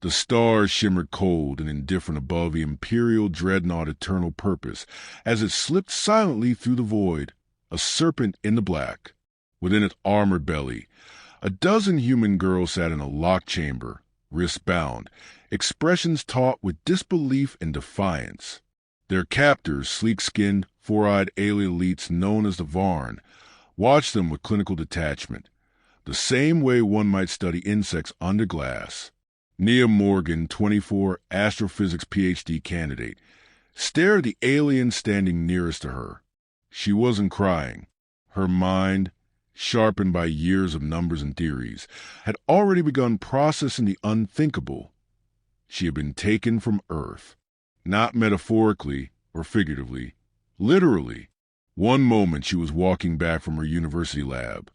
The stars shimmered cold and indifferent above the Imperial dreadnought Eternal Purpose as it slipped silently through the void, a serpent in the black. Within its armored belly, a dozen human girls sat in a locked chamber, wrists bound, expressions taut with disbelief and defiance. Their captors, sleek-skinned, four-eyed alien elites known as the Varn, watched them with clinical detachment, the same way one might study insects under glass. Nia Morgan, 24, astrophysics PhD candidate, stared at the alien standing nearest to her. She wasn't crying. Her mind, sharpened by years of numbers and theories, had already begun processing the unthinkable. She had been taken from Earth, not metaphorically or figuratively, literally. One moment she was walking back from her university lab.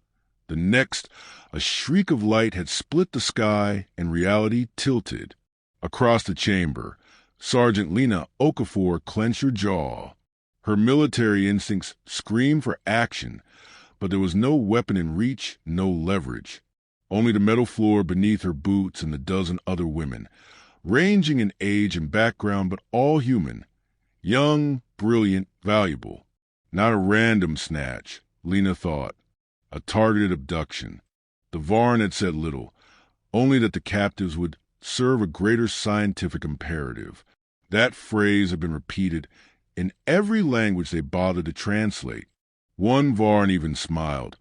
The next, a shriek of light had split the sky and reality tilted. Across the chamber, Sergeant Lena Okafor clenched her jaw. Her military instincts screamed for action, but there was no weapon in reach, no leverage. Only the metal floor beneath her boots and the dozen other women, ranging in age and background but all human. Young, brilliant, valuable. Not a random snatch, Lena thought. A targeted abduction. The Varn had said little, only that the captives would serve a greater scientific imperative. That phrase had been repeated in every language they bothered to translate. One Varn even smiled,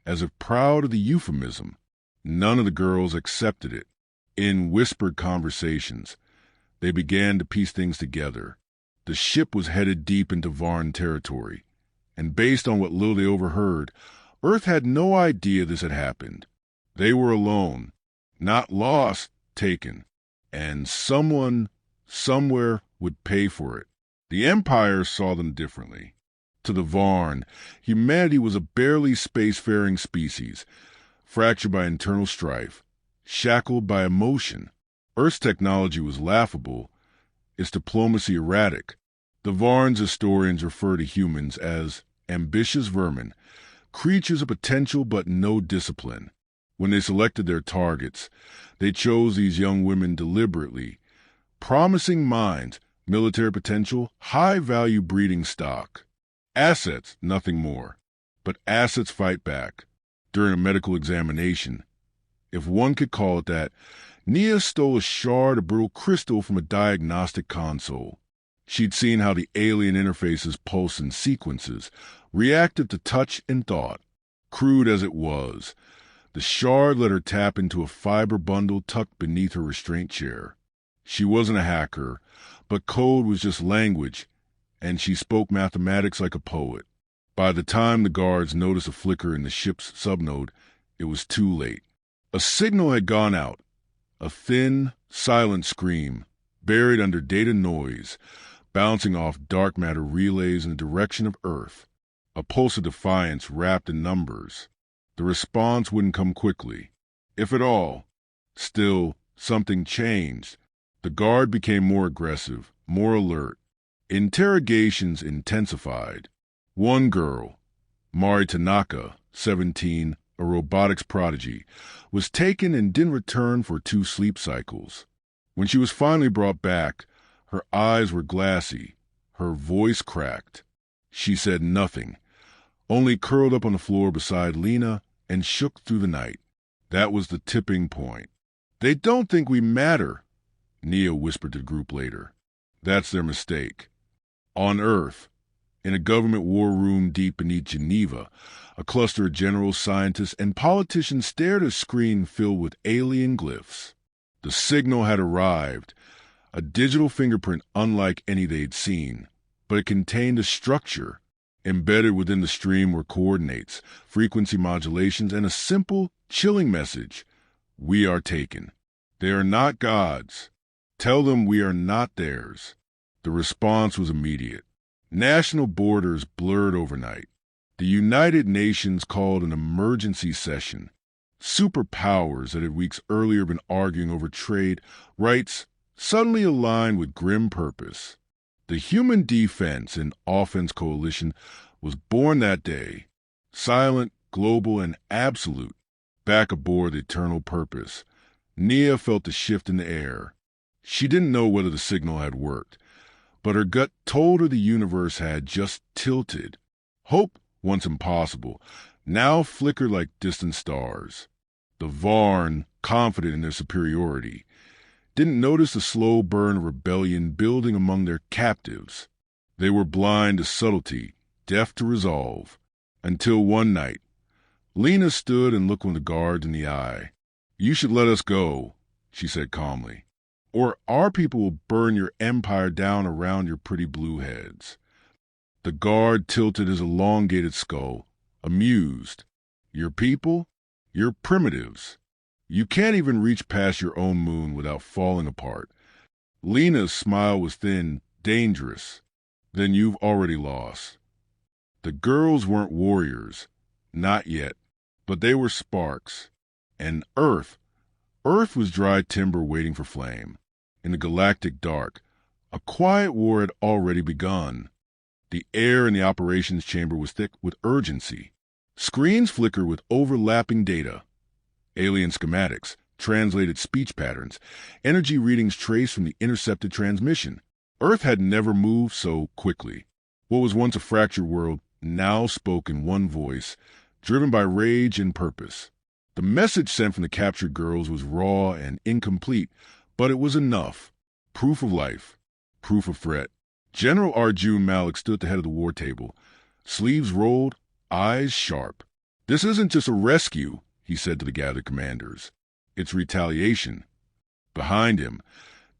as if proud of the euphemism. None of the girls accepted it. In whispered conversations, they began to piece things together. The ship was headed deep into Varn territory, and based on what little they overheard, Earth had no idea this had happened. They were alone, not lost, taken, and someone, somewhere, would pay for it. The Empire saw them differently. To the Varn, humanity was a barely spacefaring species, fractured by internal strife, shackled by emotion. Earth's technology was laughable, its diplomacy erratic. The Varn's historians refer to humans as ambitious vermin, creatures of potential but no discipline. When they selected their targets, they chose these young women deliberately. Promising minds, military potential, high-value breeding stock. Assets, nothing more. But assets fight back. During a medical examination, if one could call it that, Nia stole a shard of brittle crystal from a diagnostic console. She'd seen how the alien interfaces pulse in sequences, reactive to touch and thought. Crude as it was, the shard let her tap into a fiber bundle tucked beneath her restraint chair. She wasn't a hacker, but code was just language, and she spoke mathematics like a poet. By the time the guards noticed a flicker in the ship's subnode, it was too late. A signal had gone out, a thin, silent scream, buried under data noise, bouncing off dark matter relays in the direction of Earth. A pulse of defiance wrapped in numbers. The response wouldn't come quickly, if at all. Still, something changed. The guard became more aggressive, more alert. Interrogations intensified. One girl, Mari Tanaka, 17, a robotics prodigy, was taken and didn't return for 2 sleep cycles. When she was finally brought back, her eyes were glassy, her voice cracked. She said nothing, only curled up on the floor beside Lena and shook through the night. That was the tipping point. "They don't think we matter," Nia whispered to the group later. "That's their mistake." On Earth, in a government war room deep beneath Geneva, a cluster of generals, scientists, and politicians stared at a screen filled with alien glyphs. The signal had arrived, a digital fingerprint unlike any they'd seen, but it contained a structure. Embedded within the stream were coordinates, frequency modulations, and a simple, chilling message. "We are taken. They are not gods. Tell them we are not theirs." The response was immediate. National borders blurred overnight. The United Nations called an emergency session. Superpowers that had weeks earlier been arguing over trade rights suddenly aligned with grim purpose. The Human Defense and Offense Coalition was born that day, silent, global, and absolute, back aboard the Eternal Purpose, Nia felt the shift in the air. She didn't know whether the signal had worked, but her gut told her the universe had just tilted. Hope, once impossible, now flickered like distant stars. The Varn, confident in their superiority, didn't notice the slow burn of rebellion building among their captives. They were blind to subtlety, deaf to resolve, until one night, Lena stood and looked one of the guards in the eye. "You should let us go," she said calmly, "or our people will burn your empire down around your pretty blue heads." The guard tilted his elongated skull, amused. "Your people? You're primitives. You can't even reach past your own moon without falling apart." Lena's smile was thin, dangerous. "Then you've already lost." The girls weren't warriors, not yet, but they were sparks. And Earth was dry timber waiting for flame. In the galactic dark, a quiet war had already begun. The air in the operations chamber was thick with urgency. Screens flickered with overlapping data. Alien schematics, translated speech patterns, energy readings traced from the intercepted transmission. Earth had never moved so quickly. What was once a fractured world now spoke in one voice, driven by rage and purpose. The message sent from the captured girls was raw and incomplete, but it was enough. Proof of life, proof of threat. General Arjun Malik stood at the head of the war table, sleeves rolled, eyes sharp. "This isn't just a rescue," he said to the gathered commanders. "It's retaliation." Behind him,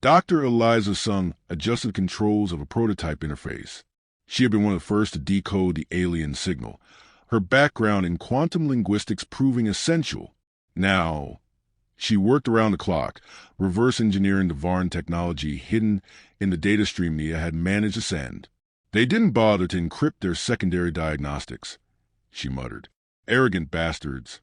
Dr. Eliza Sung adjusted controls of a prototype interface. She had been one of the first to decode the alien signal, her background in quantum linguistics proving essential. Now, she worked around the clock, reverse engineering the Varn technology hidden in the data stream Nia had managed to send. "They didn't bother to encrypt their secondary diagnostics," she muttered. "Arrogant bastards."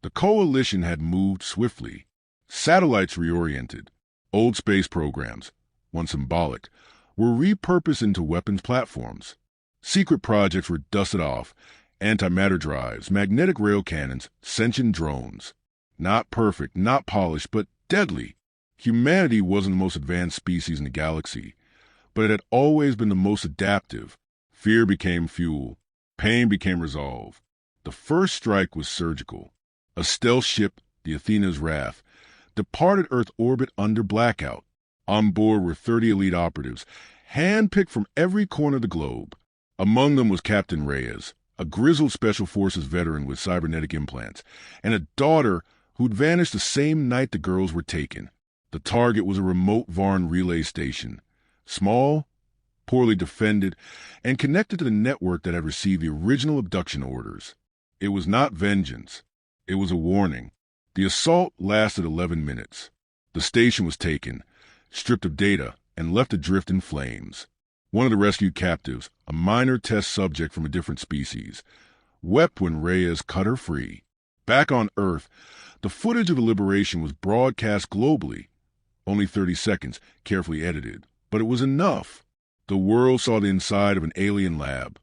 The coalition had moved swiftly. Satellites reoriented. Old space programs, once symbolic, were repurposed into weapons platforms. Secret projects were dusted off. Antimatter drives, magnetic rail cannons, sentient drones. Not perfect, not polished, but deadly. Humanity wasn't the most advanced species in the galaxy, but it had always been the most adaptive. Fear became fuel. Pain became resolve. The first strike was surgical. A stealth ship, the Athena's Wrath, departed Earth orbit under blackout. On board were 30 elite operatives, hand-picked from every corner of the globe. Among them was Captain Reyes, a grizzled Special Forces veteran with cybernetic implants, and a daughter who'd vanished the same night the girls were taken. The target was a remote Varn relay station, small, poorly defended, and connected to the network that had received the original abduction orders. It was not vengeance. It was a warning. The assault lasted 11 minutes. The station was taken, stripped of data, and left adrift in flames. One of the rescued captives, a minor test subject from a different species, wept when Reyes cut her free. Back on Earth, the footage of the liberation was broadcast globally. Only 30 seconds, carefully edited, but it was enough. The world saw the inside of an alien lab.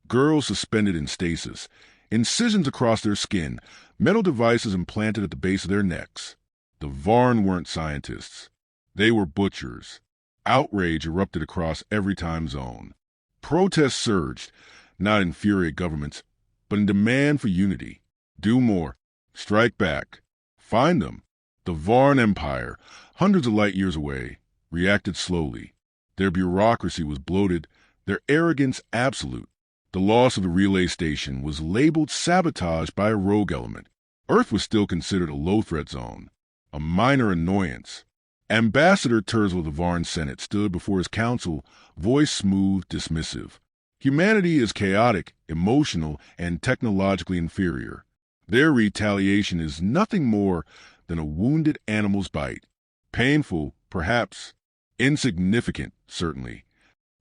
Girls suspended in stasis, incisions across their skin, metal devices implanted at the base of their necks. The Varn weren't scientists. They were butchers. Outrage erupted across every time zone. Protests surged, not in fury at governments, but in demand for unity. Do more. Strike back. Find them. The Varn Empire, hundreds of light years away, reacted slowly. Their bureaucracy was bloated, their arrogance absolute. The loss of the relay station was labeled sabotage by a rogue element. Earth was still considered a low-threat zone, a minor annoyance. Ambassador Terzel of the Varn Senate stood before his council, voice smooth, dismissive. Humanity is chaotic, emotional, and technologically inferior. Their retaliation is nothing more than a wounded animal's bite. Painful, perhaps. Insignificant, certainly.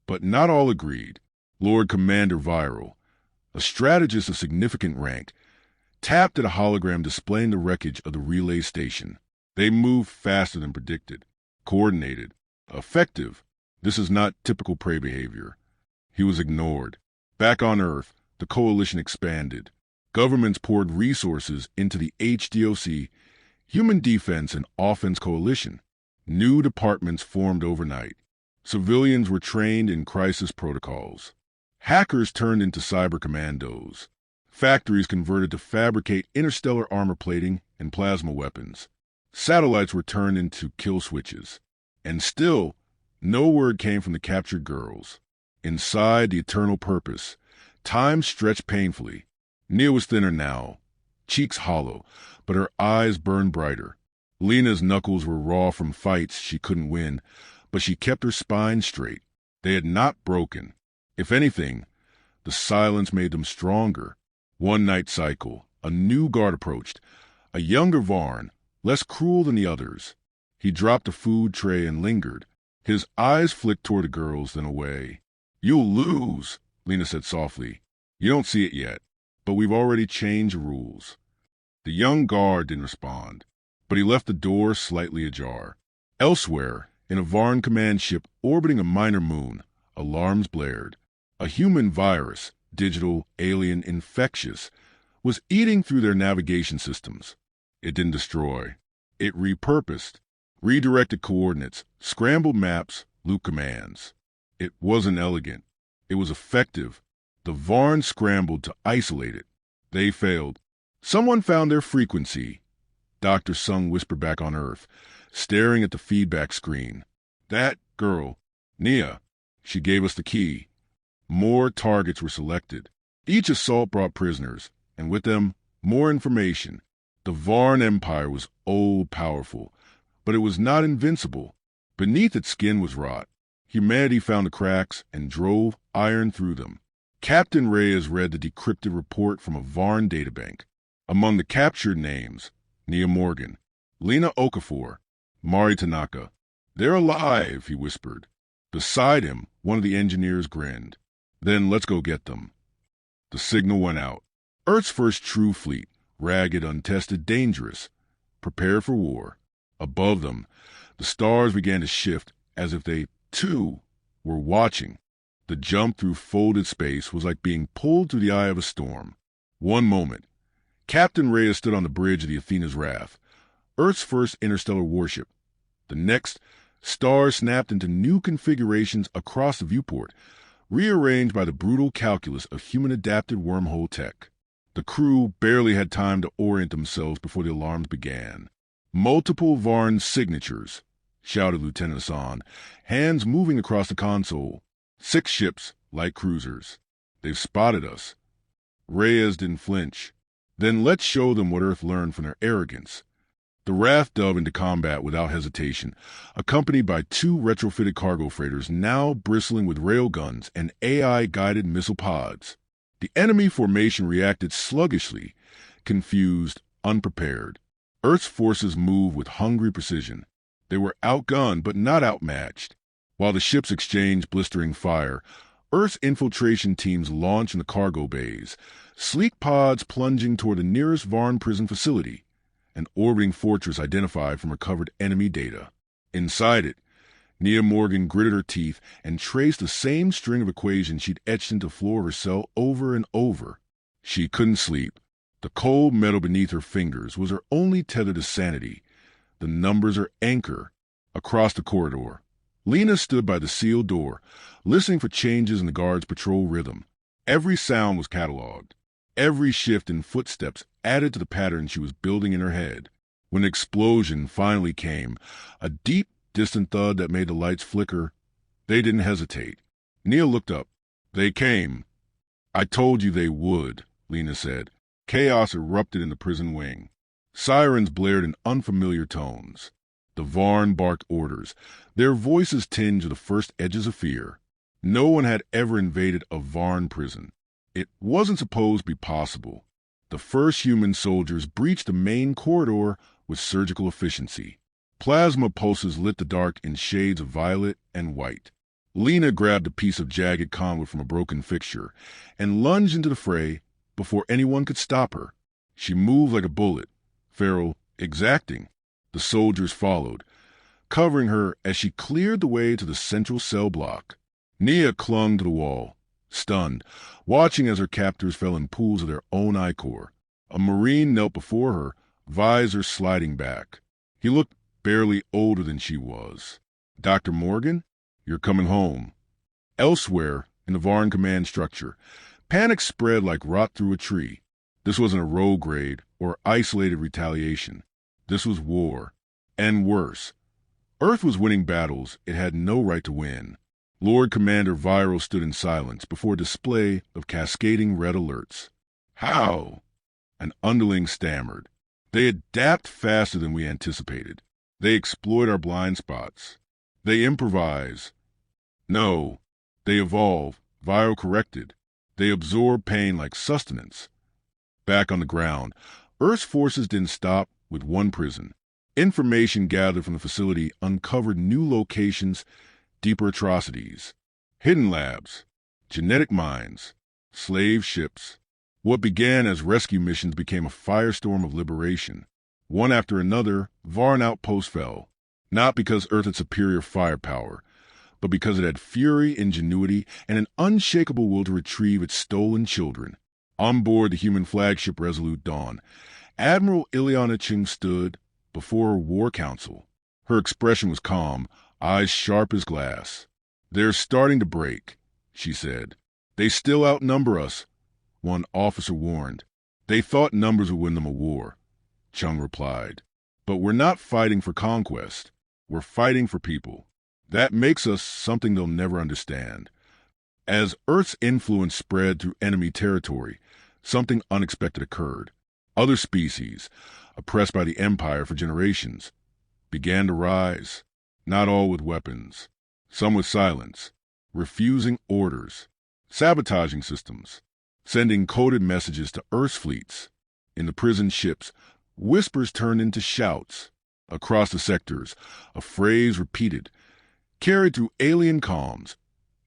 But not all agreed. Lord Commander Viral, a strategist of significant rank, tapped at a hologram displaying the wreckage of the relay station. They moved faster than predicted, coordinated, effective. This is not typical prey behavior. He was ignored. Back on Earth, the coalition expanded. Governments poured resources into the HDOC, Human defense and offense coalition. New departments formed overnight. Civilians were trained in crisis protocols. Hackers turned into cyber commandos. Factories converted to fabricate interstellar armor plating and plasma weapons. Satellites were turned into kill switches. And still, no word came from the captured girls. Inside the eternal purpose, time stretched painfully. Nia was thinner now, cheeks hollow, but her eyes burned brighter. Lena's knuckles were raw from fights she couldn't win, but she kept her spine straight. They had not broken. If anything, the silence made them stronger. One night cycle, a new guard approached. A younger Varn, less cruel than the others. He dropped a food tray and lingered. His eyes flicked toward the girls, then away. "You'll lose," Lena said softly. "You don't see it yet, but we've already changed the rules." The young guard didn't respond, but he left the door slightly ajar. Elsewhere, in a Varn command ship orbiting a minor moon, alarms blared. A human virus, digital, alien, infectious, was eating through their navigation systems. It didn't destroy. It repurposed, redirected coordinates, scrambled maps, loop commands. It wasn't elegant. It was effective. The Varn scrambled to isolate it. They failed. Someone found their frequency. Dr. Sung whispered back on Earth, staring at the feedback screen. "That girl, Nia, she gave us the key." More targets were selected. Each assault brought prisoners, and with them, more information. The Varn Empire was old, powerful, but it was not invincible. Beneath its skin was rot. Humanity found the cracks and drove iron through them. Captain Reyes read the decrypted report from a Varn databank. Among the captured names, Nia Morgan, Lena Okafor, Mari Tanaka. "They're alive," he whispered. Beside him, one of the engineers grinned. "Then let's go get them." The signal went out. Earth's first true fleet, ragged, untested, dangerous, prepared for war. Above them, the stars began to shift as if they, too, were watching. The jump through folded space was like being pulled through the eye of a storm. One moment, Captain Reyes stood on the bridge of the Athena's Wrath, Earth's first interstellar warship. The next, stars snapped into new configurations across the viewport, rearranged by the brutal calculus of human-adapted wormhole tech. The crew barely had time to orient themselves before the alarms began. "Multiple Varn signatures," shouted Lieutenant Hassan, hands moving across the console. "6 ships, light cruisers. They've spotted us." Reyes didn't flinch. "Then let's show them what Earth learned from their arrogance." The Wrath dove into combat without hesitation, accompanied by 2 retrofitted cargo freighters now bristling with railguns and AI-guided missile pods. The enemy formation reacted sluggishly, confused, unprepared. Earth's forces moved with hungry precision. They were outgunned but not outmatched. While the ships exchanged blistering fire, Earth's infiltration teams launched in the cargo bays, sleek pods plunging toward the nearest Varn prison facility, an orbiting fortress identified from recovered enemy data. Inside it, Nia Morgan gritted her teeth and traced the same string of equations she'd etched into the floor of her cell over and over. She couldn't sleep. The cold metal beneath her fingers was her only tether to sanity. The numbers her anchor. Across the corridor, Lena stood by the sealed door, listening for changes in the guard's patrol rhythm. Every sound was cataloged. Every shift in footsteps added to the pattern she was building in her head. When the explosion finally came, a deep, distant thud that made the lights flicker, they didn't hesitate. Nia looked up. "They came." "I told you they would," Lena said. Chaos erupted in the prison wing. Sirens blared in unfamiliar tones. The Varn barked orders, their voices tinged with the first edges of fear. No one had ever invaded a Varn prison. It wasn't supposed to be possible. The first human soldiers breached the main corridor with surgical efficiency. Plasma pulses lit the dark in shades of violet and white. Lena grabbed a piece of jagged conduit from a broken fixture and lunged into the fray before anyone could stop her. She moved like a bullet, feral, exacting. The soldiers followed, covering her as she cleared the way to the central cell block. Nia clung to the wall, stunned, watching as her captors fell in pools of their own ichor. A Marine knelt before her, visor sliding back. He looked barely older than she was. "Dr. Morgan, you're coming home." Elsewhere, in the Varn command structure, panic spread like rot through a tree. This wasn't a rogue raid or isolated retaliation. This was war. And worse, Earth was winning battles it had no right to win. Lord Commander Viral stood in silence before a display of cascading red alerts. "How?" An underling stammered. "They adapt faster than we anticipated. They exploit our blind spots. They improvise." "No, they evolve," Viral corrected. "They absorb pain like sustenance." Back on the ground, Earth's forces didn't stop with one prison. Information gathered from the facility uncovered new locations, deeper atrocities, hidden labs, genetic mines, slave ships. What began as rescue missions became a firestorm of liberation. One after another, Varn outposts fell, not because Earth had superior firepower, but because it had fury, ingenuity, and an unshakable will to retrieve its stolen children. On board the human flagship Resolute Dawn, Admiral Ileana Ching stood before her war council. Her expression was calm, eyes sharp as glass. "They're starting to break," she said. "They still outnumber us," one officer warned. "They thought numbers would win them a war," Chung replied. "But we're not fighting for conquest. We're fighting for people. That makes us something they'll never understand." As Earth's influence spread through enemy territory, something unexpected occurred. Other species, oppressed by the Empire for generations, began to rise, not all with weapons, some with silence, refusing orders, sabotaging systems, sending coded messages to Earth's fleets. In the prison ships, whispers turned into shouts. Across the sectors, a phrase repeated, carried through alien comms,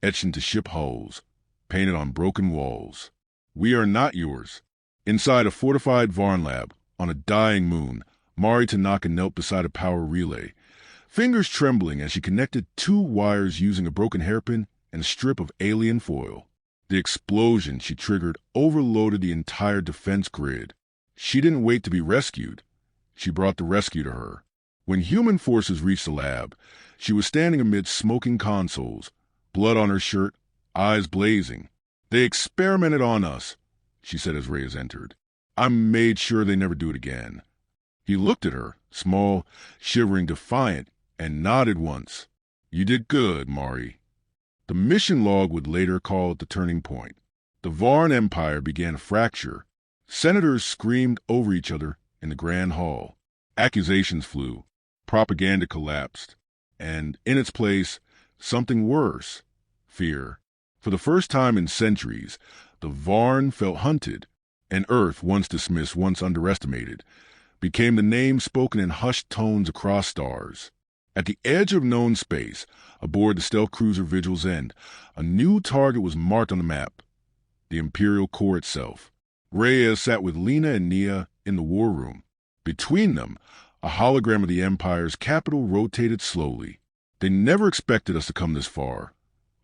etched into ship hulls, painted on broken walls. "We are not yours." Inside a fortified Varn lab, on a dying moon, Mari Tanaka knelt beside a power relay, fingers trembling as she connected two wires using a broken hairpin and a strip of alien foil. The explosion she triggered overloaded the entire defense grid. She didn't wait to be rescued. She brought the rescue to her. When human forces reached the lab, she was standing amid smoking consoles, blood on her shirt, eyes blazing. "They experimented on us," she said as Reyes entered. "I made sure they never do it again." He looked at her, small, shivering, defiant, and nodded once. "You did good, Mari." The mission log would later call it the turning point. The Varn Empire began to fracture. Senators screamed over each other in the Grand Hall. Accusations flew. Propaganda collapsed. And in its place, something worse. Fear. For the first time in centuries, the Varn felt hunted. And Earth, once dismissed, once underestimated, became the name spoken in hushed tones across stars. At the edge of known space, aboard the stealth cruiser Vigil's End, a new target was marked on the map. The Imperial Core itself. Reyes sat with Lena and Nia in the war room. Between them, a hologram of the Empire's capital rotated slowly. "They never expected us to come this far,"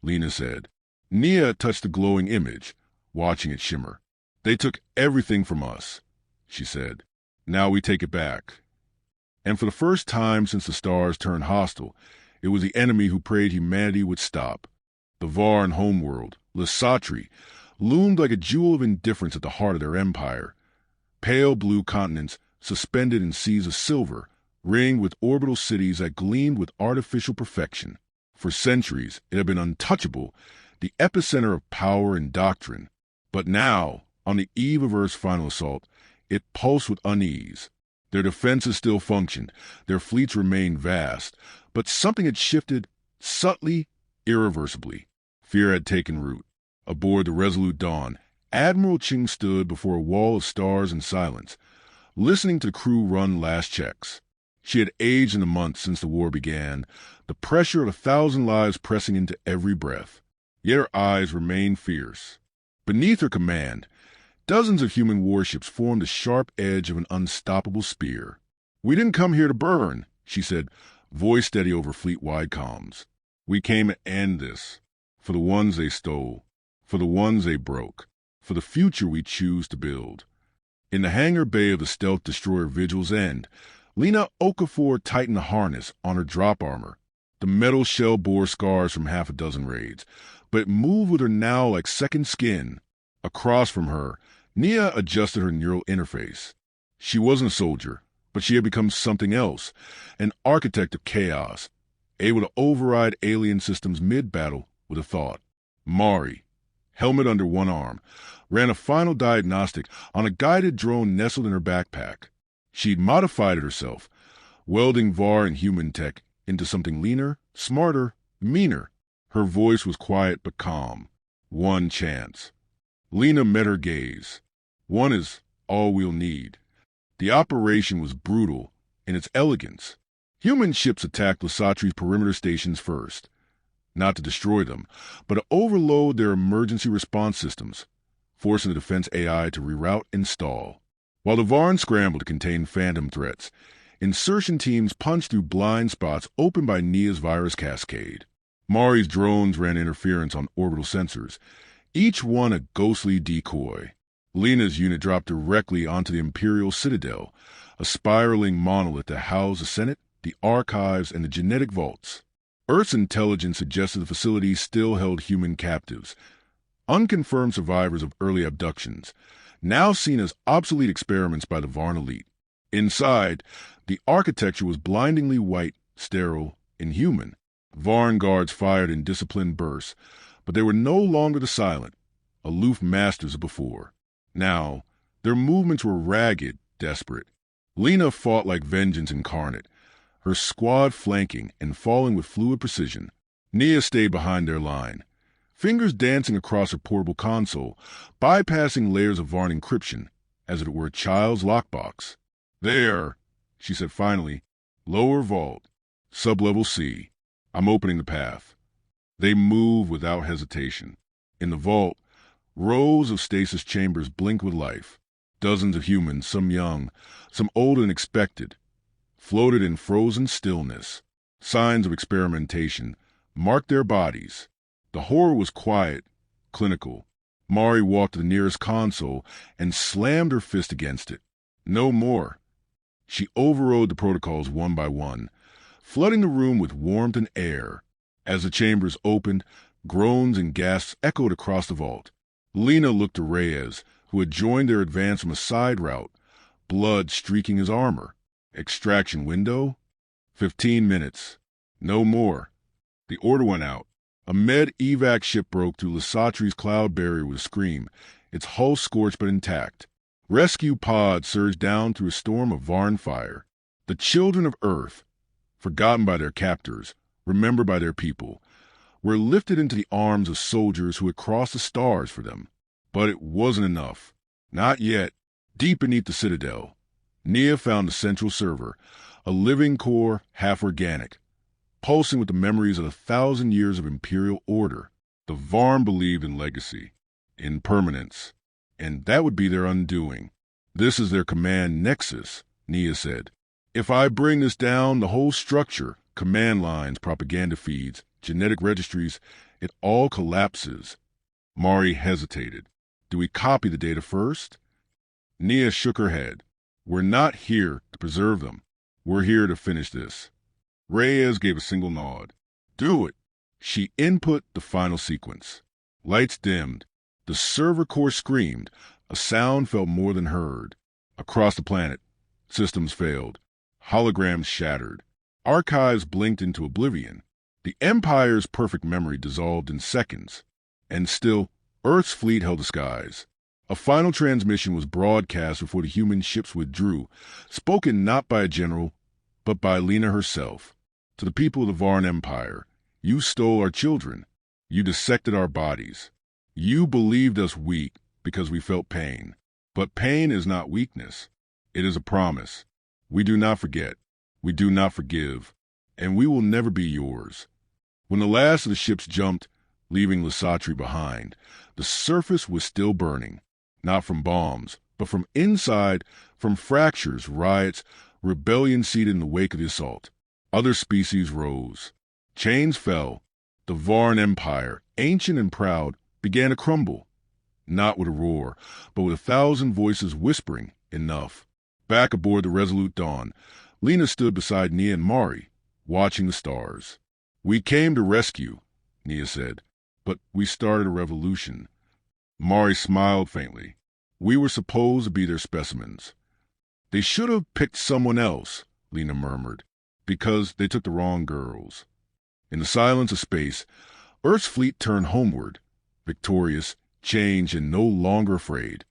Lena said. Nia touched the glowing image, watching it shimmer. "They took everything from us," she said. "Now we take it back." And for the first time since the stars turned hostile, it was the enemy who prayed humanity would stop. The Varn homeworld, Lysatri, loomed like a jewel of indifference at the heart of their empire. Pale blue continents suspended in seas of silver, ringed with orbital cities that gleamed with artificial perfection. For centuries, it had been untouchable, the epicenter of power and doctrine. But now, on the eve of Earth's final assault, it pulsed with unease. Their defenses still functioned, their fleets remained vast, but something had shifted subtly, irreversibly. Fear had taken root. Aboard the Resolute Dawn, Admiral Ching stood before a wall of stars and silence, listening to the crew run last checks. She had aged in the months since the war began, the pressure of 1,000 lives pressing into every breath. Yet her eyes remained fierce. Beneath her command, dozens of human warships formed the sharp edge of an unstoppable spear. "We didn't come here to burn," she said, voice steady over fleet-wide comms. "We came to end this. For the ones they stole. For the ones they broke. For the future we choose to build." In the hangar bay of the stealth destroyer Vigil's End, Lena Okafor tightened the harness on her drop armor. The metal shell bore scars from half a dozen raids, but it moved with her now like second skin. Across from her, Nia adjusted her neural interface. She wasn't a soldier, but she had become something else, an architect of chaos, able to override alien systems mid-battle with a thought. Mari, helmet under one arm, ran a final diagnostic on a guided drone nestled in her backpack. She'd modified it herself, welding VAR and human tech into something leaner, smarter, meaner. Her voice was quiet but calm. One chance. Lena met her gaze. One is all we'll need. The operation was brutal in its elegance. Human ships attacked Lesatri's perimeter stations first, not to destroy them, but to overload their emergency response systems, forcing the defense AI to reroute and stall. While the Varn scrambled to contain phantom threats, insertion teams punched through blind spots opened by Nia's virus cascade. Mari's drones ran interference on orbital sensors, each one a ghostly decoy. Lena's unit dropped directly onto the Imperial Citadel, a spiraling monolith that housed the Senate, the archives, and the genetic vaults. Earth's intelligence suggested the facility still held human captives, unconfirmed survivors of early abductions, now seen as obsolete experiments by the Varn elite. Inside, the architecture was blindingly white, sterile, inhuman. Varn guards fired in disciplined bursts, but they were no longer the silent, aloof masters of before. Now, their movements were ragged, desperate. Lena fought like vengeance incarnate, her squad flanking and falling with fluid precision. Nia stayed behind their line, fingers dancing across her portable console, bypassing layers of Varn encryption, as if it were a child's lockbox. "There," she said finally. "Lower vault. Sublevel C. I'm opening the path." They moved without hesitation. In the vault, rows of stasis chambers blinked with life. Dozens of humans, some young, some older than expected, floated in frozen stillness. Signs of experimentation marked their bodies. The horror was quiet, clinical. Mari walked to the nearest console and slammed her fist against it. No more. She overrode the protocols one by one, flooding the room with warmth and air. As the chambers opened, groans and gasps echoed across the vault. Lena looked to Reyes, who had joined their advance from a side route, blood streaking his armor. Extraction window? 15 minutes. No more. The order went out. A med-evac ship broke through Lesatri's cloud barrier with a scream, its hull scorched but intact. Rescue pods surged down through a storm of Varn fire. The children of Earth, forgotten by their captors, remembered by their people, were lifted into the arms of soldiers who had crossed the stars for them. But it wasn't enough. Not yet. Deep beneath the Citadel, Nia found the central server, a living core, half organic, pulsing with the memories of 1,000 years of Imperial order. The Varn believed in legacy, in permanence, and that would be their undoing. "This is their command nexus," Nia said. "If I bring this down, the whole structure, command lines, propaganda feeds, genetic registries, it all collapses." Mari hesitated. "Do we copy the data first?" Nia shook her head. "We're not here to preserve them. We're here to finish this." Reyes gave a single nod. "Do it." She input the final sequence. Lights dimmed. The server core screamed. A sound felt more than heard. Across the planet, systems failed. Holograms shattered. Archives blinked into oblivion. The Empire's perfect memory dissolved in seconds. And still, Earth's fleet held the skies. A final transmission was broadcast before the human ships withdrew, spoken not by a general, but by Lena herself. "To the people of the Varn Empire, you stole our children. You dissected our bodies. You believed us weak because we felt pain. But pain is not weakness. It is a promise. We do not forget. We do not forgive. And we will never be yours." When the last of the ships jumped, leaving Lesatri behind, the surface was still burning. Not from bombs, but from inside, from fractures, riots, rebellion seeded in the wake of the assault. Other species rose. Chains fell. The Varn Empire, ancient and proud, began to crumble. Not with a roar, but with 1,000 voices whispering Enough. Back aboard the Resolute Dawn, Lena stood beside Nia and Mari, watching the stars. "We came to rescue," Nia said, "but we started a revolution." Mari smiled faintly. "We were supposed to be their specimens." "They should have picked someone else," Lena murmured, "because they took the wrong girls." In the silence of space, Earth's fleet turned homeward, victorious, changed, and no longer afraid.